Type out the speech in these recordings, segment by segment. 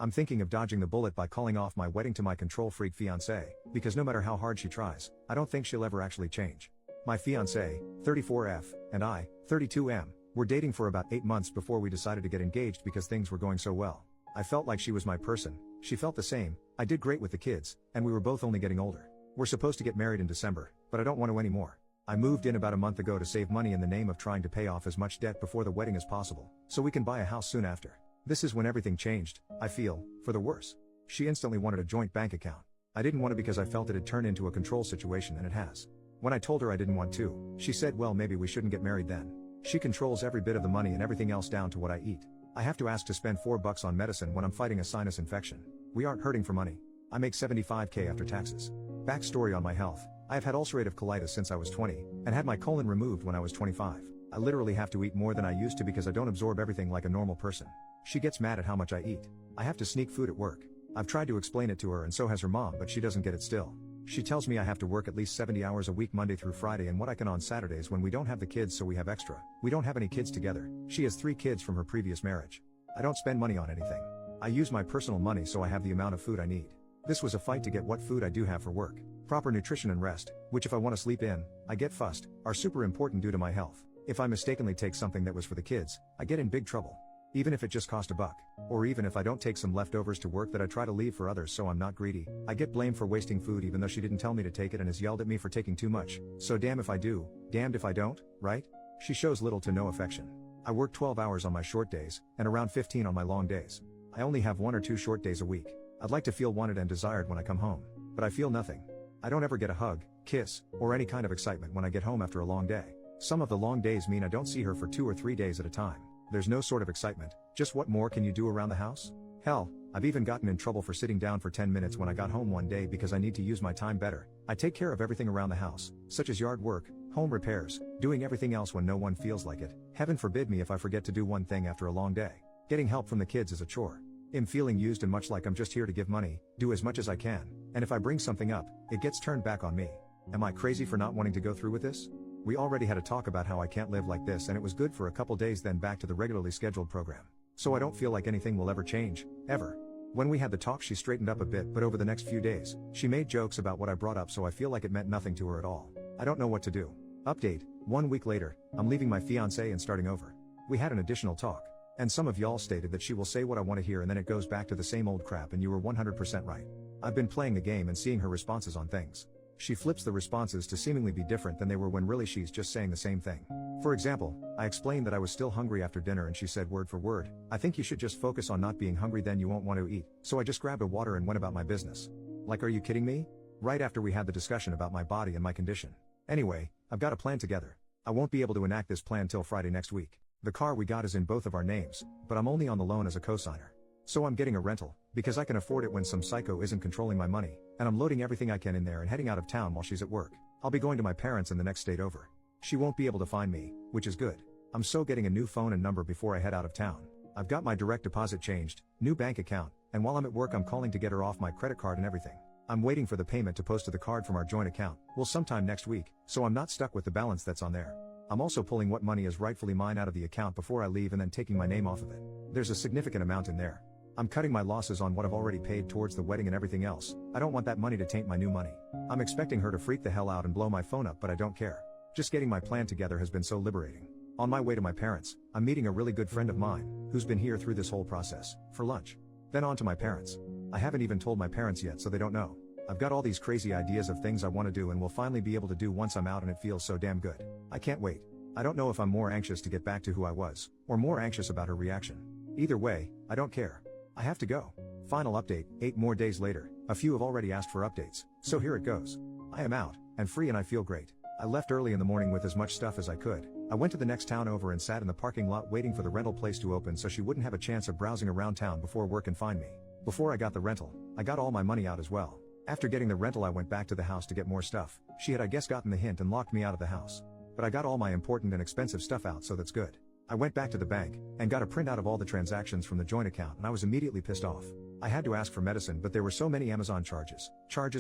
I'm thinking of dodging the bullet by calling off my wedding to my control freak fiancée, because no matter how hard she tries, I don't think she'll ever actually change. My fiancée, 34F, and I, 32M, were dating for about 8 months before we decided to get engaged because things were going so well. I felt like she was my person, she felt the same, I did great with the kids, and we were both only getting older. We're supposed to get married in December, but I don't want to anymore. I moved in about a month ago to save money in the name of trying to pay off as much debt before the wedding as possible, so we can buy a house soon after. This is when everything changed, I feel, for the worse. She instantly wanted a joint bank account. I didn't want it because I felt it'd turn into a control situation, and it has. When I told her I didn't want to, she said, well, maybe we shouldn't get married then. She controls every bit of the money and everything else down to what I eat. I have to ask to spend $4 on medicine when I'm fighting a sinus infection. We aren't hurting for money. I make $75K after taxes. Backstory on my health. I have had ulcerative colitis since I was 20, and had my colon removed when I was 25. I literally have to eat more than I used to because I don't absorb everything like a normal person. She gets mad at how much I eat. I have to sneak food at work. I've tried to explain it to her and so has her mom, but she doesn't get it still. She tells me I have to work at least 70 hours a week Monday through Friday and what I can on Saturdays when we don't have the kids, so we have extra. We don't have any kids together. She has 3 kids from her previous marriage. I don't spend money on anything. I use my personal money so I have the amount of food I need. This was a fight to get what food I do have for work. Proper nutrition and rest, which if I want to sleep in, I get fussed, are super important due to my health. If I mistakenly take something that was for the kids, I get in big trouble. Even if it just cost $1. Or even if I don't take some leftovers to work that I try to leave for others so I'm not greedy, I get blamed for wasting food even though she didn't tell me to take it and has yelled at me for taking too much. So damn if I do, damned if I don't, right? She shows little to no affection. I work 12 hours on my short days, and around 15 on my long days. I only have 1 or 2 short days a week. I'd like to feel wanted and desired when I come home. But I feel nothing. I don't ever get a hug, kiss, or any kind of excitement when I get home after a long day. Some of the long days mean I don't see her for 2 or 3 days at a time. There's no sort of excitement, just what more can you do around the house? Hell, I've even gotten in trouble for sitting down for 10 minutes when I got home one day because I need to use my time better. I take care of everything around the house, such as yard work, home repairs, doing everything else when no one feels like it. Heaven forbid me if I forget to do one thing after a long day. Getting help from the kids is a chore. I'm feeling used and much like I'm just here to give money, do as much as I can, and if I bring something up, it gets turned back on me. Am I crazy for not wanting to go through with this? We already had a talk about how I can't live like this, and it was good for a couple days, then back to the regularly scheduled program. So I don't feel like anything will ever change, ever. When we had the talk she straightened up a bit, but over the next few days, she made jokes about what I brought up, so I feel like it meant nothing to her at all. I don't know what to do. Update, 1 week later, I'm leaving my fiancé and starting over. We had an additional talk. And some of y'all stated that she will say what I want to hear and then it goes back to the same old crap, and you were 100% right. I've been playing the game and seeing her responses on things. She flips the responses to seemingly be different than they were when really she's just saying the same thing. For example, I explained that I was still hungry after dinner and she said word for word, I think you should just focus on not being hungry, then you won't want to eat. So I just grabbed a water and went about my business. Like, are you kidding me? Right after we had the discussion about my body and my condition. Anyway, I've got a plan together. I won't be able to enact this plan till Friday next week. The car we got is in both of our names, but I'm only on the loan as a cosigner. So I'm getting a rental, because I can afford it when some psycho isn't controlling my money, and I'm loading everything I can in there and heading out of town while she's at work. I'll be going to my parents in the next state over. She won't be able to find me, which is good. I'm so getting a new phone and number before I head out of town. I've got my direct deposit changed, new bank account, and while I'm at work I'm calling to get her off my credit card and everything. I'm waiting for the payment to post to the card from our joint account, well, sometime next week, so I'm not stuck with the balance that's on there. I'm also pulling what money is rightfully mine out of the account before I leave and then taking my name off of it. There's a significant amount in there. I'm cutting my losses on what I've already paid towards the wedding and everything else. I don't want that money to taint my new money. I'm expecting her to freak the hell out and blow my phone up, but I don't care. Just getting my plan together has been so liberating. On my way to my parents, I'm meeting a really good friend of mine, who's been here through this whole process, for lunch. Then on to my parents. I haven't even told my parents yet, so they don't know. I've got all these crazy ideas of things I want to do and will finally be able to do once I'm out, and it feels so damn good. I can't wait. I don't know if I'm more anxious to get back to who I was, or more anxious about her reaction. Either way, I don't care. I have to go. Final update, 8 more days later. A few have already asked for updates, so here it goes. I am out, and free, and I feel great. I left early in the morning with as much stuff as I could. I went to the next town over and sat in the parking lot waiting for the rental place to open so she wouldn't have a chance of browsing around town before work and find me. Before I got the rental, I got all my money out as well. After getting the rental I went back to the house to get more stuff. She had I guess gotten the hint and locked me out of the house. But I got all my important and expensive stuff out, so that's good. I went back to the bank, and got a printout of all the transactions from the joint account, and I was immediately pissed off. I had to ask for medicine, but there were so many Amazon charges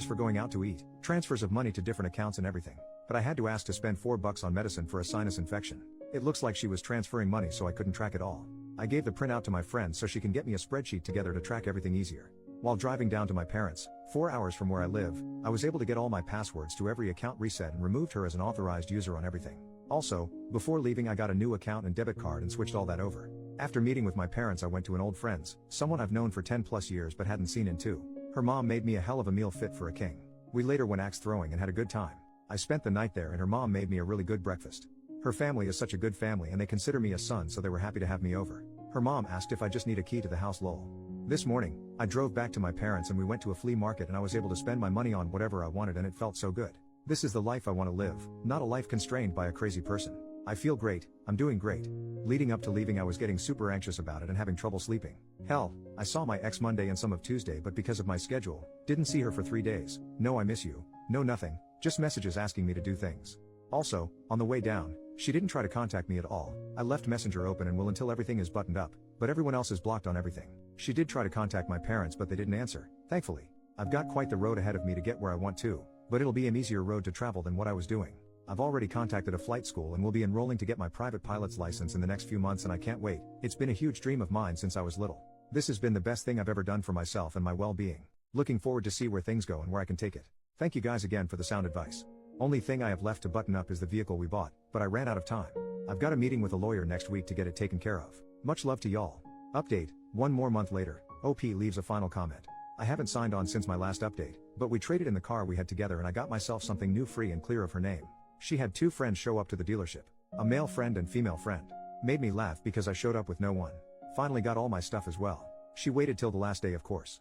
for going out to eat, transfers of money to different accounts and everything. But I had to ask to spend $4 on medicine for a sinus infection. It looks like she was transferring money so I couldn't track it all. I gave the printout to my friend so she can get me a spreadsheet together to track everything easier. While driving down to my parents', 4 hours from where I live, I was able to get all my passwords to every account reset and removed her as an authorized user on everything. Also, before leaving I got a new account and debit card and switched all that over. After meeting with my parents I went to an old friend's, someone I've known for 10 plus years but hadn't seen in 2. Her mom made me a hell of a meal fit for a king. We later went axe throwing and had a good time. I spent the night there and her mom made me a really good breakfast. Her family is such a good family and they consider me a son, so they were happy to have me over. Her mom asked if I just need a key to the house lol. This morning, I drove back to my parents and we went to a flea market and I was able to spend my money on whatever I wanted and it felt so good. This is the life I want to live, not a life constrained by a crazy person. I feel great, I'm doing great. Leading up to leaving I was getting super anxious about it and having trouble sleeping. Hell, I saw my ex Monday and some of Tuesday but because of my schedule, didn't see her for 3 days. No I miss you, no nothing, just messages asking me to do things. Also, on the way down, she didn't try to contact me at all. I left Messenger open and will until everything is buttoned up, but everyone else is blocked on everything. She did try to contact my parents but they didn't answer, thankfully. I've got quite the road ahead of me to get where I want to, but it'll be an easier road to travel than what I was doing. I've already contacted a flight school and will be enrolling to get my private pilot's license in the next few months and I can't wait. It's been a huge dream of mine since I was little. This has been the best thing I've ever done for myself and my well-being. Looking forward to see where things go and where I can take it. Thank you guys again for the sound advice. Only thing I have left to button up is the vehicle we bought, but I ran out of time. I've got a meeting with a lawyer next week to get it taken care of. Much love to y'all. Update, 1 more month later, OP leaves a final comment. I haven't signed on since my last update, but we traded in the car we had together and I got myself something new free and clear of her name. She had 2 friends show up to the dealership. A male friend and female friend. Made me laugh because I showed up with no one. Finally got all my stuff as well. She waited till the last day of course.